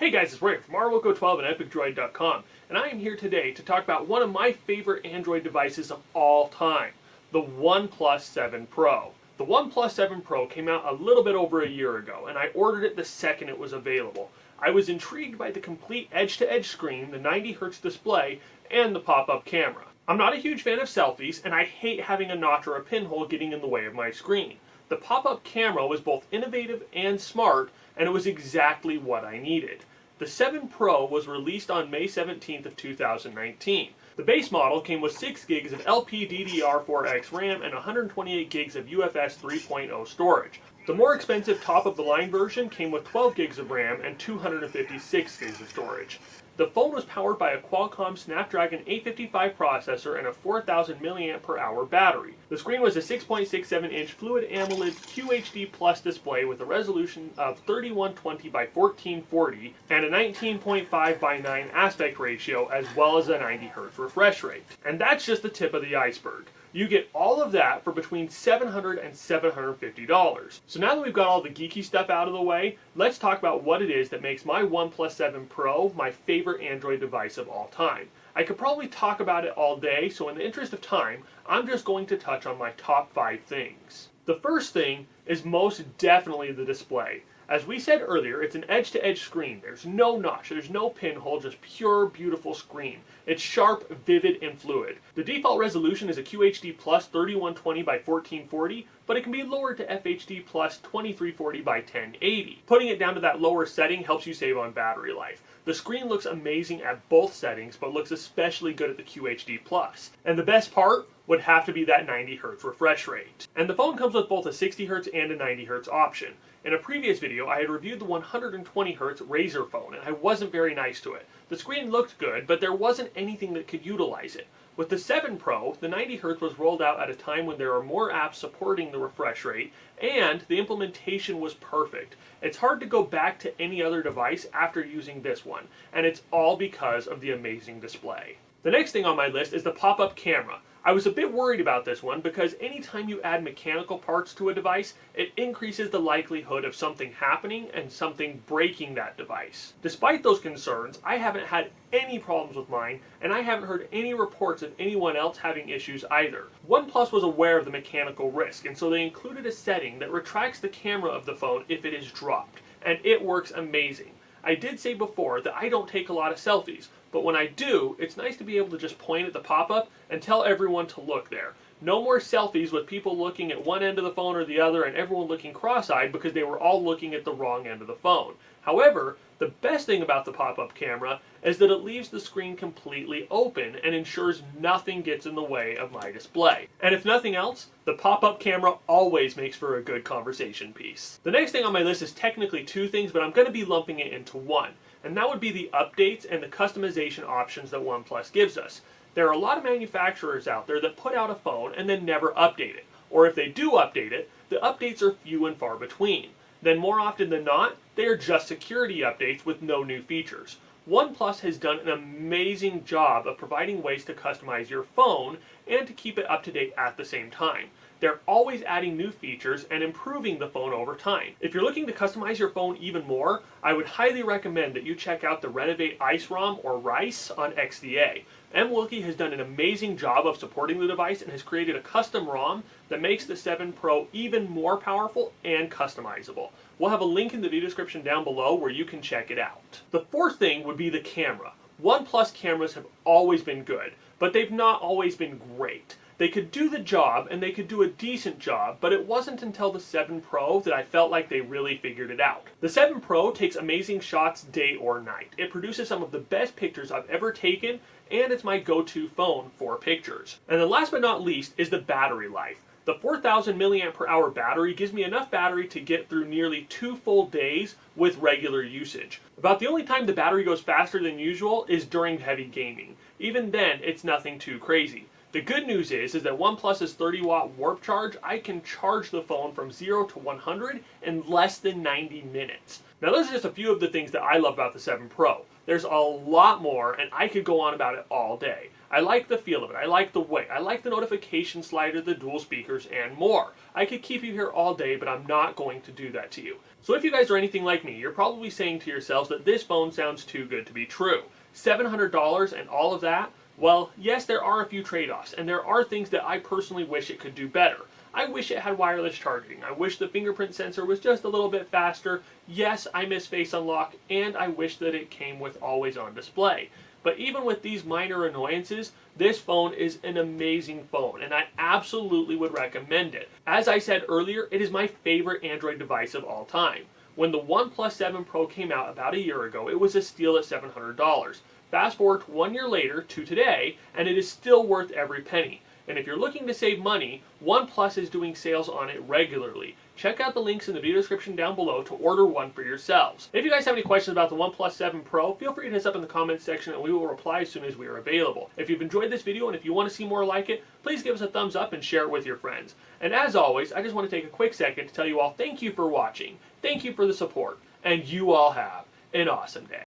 Hey guys, it's Rick from rloco12 and epicdroid.com, and I am here today to talk about one of my favorite Android devices of all time, the OnePlus 7 Pro. The OnePlus 7 Pro came out a little bit over a year ago, and I ordered it the second it was available. I was intrigued by the complete edge-to-edge screen, the 90Hz display, and the pop-up camera. I'm not a huge fan of selfies, and I hate having a notch or a pinhole getting in the way of my screen. The pop-up camera was both innovative and smart, and it was exactly what I needed. The 7 Pro was released on May 17th of 2019. The base model came with 6 gigs of LPDDR4X RAM and 128 gigs of UFS 3.0 storage. The more expensive top-of-the-line version came with 12 gigs of RAM and 256 gigs of storage. The phone was powered by a Qualcomm Snapdragon 855 processor and a 4000 mAh battery. The screen was a 6.67-inch Fluid AMOLED QHD Plus display with a resolution of 3120 by 1440 and a 19.5 by 9 aspect ratio, as well as a 90Hz refresh rate. And that's just the tip of the iceberg. You get all of that for between $700 and $750. So now that we've got all the geeky stuff out of the way, let's talk about what it is that makes my OnePlus 7 Pro my favorite Android device of all time. I could probably talk about it all day, so in the interest of time, I'm just going to touch on my top 5 things. The first thing is most definitely the display. As we said earlier, it's an edge-to-edge screen. There's no notch, there's no pinhole, just pure, beautiful screen. It's sharp, vivid, and fluid. The default resolution is a QHD Plus 3120 by 1440, but it can be lowered to FHD Plus 2340 by 1080. Putting it down to that lower setting helps you save on battery life. The screen looks amazing at both settings, but looks especially good at the QHD Plus. And the best part would have to be that 90Hz refresh rate. And the phone comes with both a 60Hz and a 90Hz option. In a previous video, I had reviewed the 120Hz Razer phone, and I wasn't very nice to it. The screen looked good, but there wasn't anything that could utilize it. With the 7 Pro, the 90Hz was rolled out at a time when there are more apps supporting the refresh rate, and the implementation was perfect. It's hard to go back to any other device after using this one, and it's all because of the amazing display. The next thing on my list is the pop-up camera. I was a bit worried about this one because anytime you add mechanical parts to a device, it increases the likelihood of something happening and something breaking that device. Despite those concerns, I haven't had any problems with mine, and I haven't heard any reports of anyone else having issues either. OnePlus was aware of the mechanical risk, and so they included a setting that retracts the camera of the phone if it is dropped, and it works amazing. I did say before that I don't take a lot of selfies, but when I do, it's nice to be able to just point at the pop-up and tell everyone to look there. No more selfies with people looking at one end of the phone or the other and everyone looking cross-eyed because they were all looking at the wrong end of the phone. However, the best thing about the pop-up camera is that it leaves the screen completely open and ensures nothing gets in the way of my display. And if nothing else, the pop-up camera always makes for a good conversation piece. The next thing on my list is technically 2 things, but I'm going to be lumping it into one. And that would be the updates and the customization options that OnePlus gives us. There are a lot of manufacturers out there that put out a phone and then never update it. Or if they do update it, the updates are few and far between. Then more often than not, they are just security updates with no new features. OnePlus has done an amazing job of providing ways to customize your phone and to keep it up to date at the same time. They're always adding new features and improving the phone over time. If you're looking to customize your phone even more, I would highly recommend that you check out the Renovate Ice ROM or RICE on XDA. M. Wilkie has done an amazing job of supporting the device and has created a custom ROM that makes the 7 Pro even more powerful and customizable. We'll have a link in the video description down below where you can check it out. The fourth thing would be the camera. OnePlus cameras have always been good, but they've not always been great. They could do the job, and they could do a decent job, but it wasn't until the 7 Pro that I felt like they really figured it out. The 7 Pro takes amazing shots day or night. It produces some of the best pictures I've ever taken, and it's my go-to phone for pictures. And then last but not least is the battery life. The 4000 mAh battery gives me enough battery to get through nearly 2 full days with regular usage. About the only time the battery goes faster than usual is during heavy gaming. Even then, it's nothing too crazy. The good news is that OnePlus's 30-watt warp charge, I can charge the phone from 0 to 100 in less than 90 minutes. Now those are just a few of the things that I love about the 7 Pro. There's a lot more, and I could go on about it all day. I like the feel of it. I like the weight. I like the notification slider, the dual speakers, and more. I could keep you here all day, but I'm not going to do that to you. So if you guys are anything like me, you're probably saying to yourselves that this phone sounds too good to be true. $700 and all of that? Well, yes, there are a few trade-offs, and there are things that I personally wish it could do better. I wish it had wireless charging. I wish the fingerprint sensor was just a little bit faster. Yes, I miss Face Unlock, and I wish that it came with always-on display. But even with these minor annoyances, this phone is an amazing phone, and I absolutely would recommend it. As I said earlier, it is my favorite Android device of all time. When the OnePlus 7 Pro came out about a year ago, it was a steal at $700. Fast forward 1 year later to today, and it is still worth every penny. And if you're looking to save money, OnePlus is doing sales on it regularly. Check out the links in the video description down below to order one for yourselves. If you guys have any questions about the OnePlus 7 Pro, feel free to hit us up in the comments section and we will reply as soon as we are available. If you've enjoyed this video and if you want to see more like it, please give us a thumbs up and share it with your friends. And as always, I just want to take a quick second to tell you all thank you for watching, thank you for the support, and you all have an awesome day.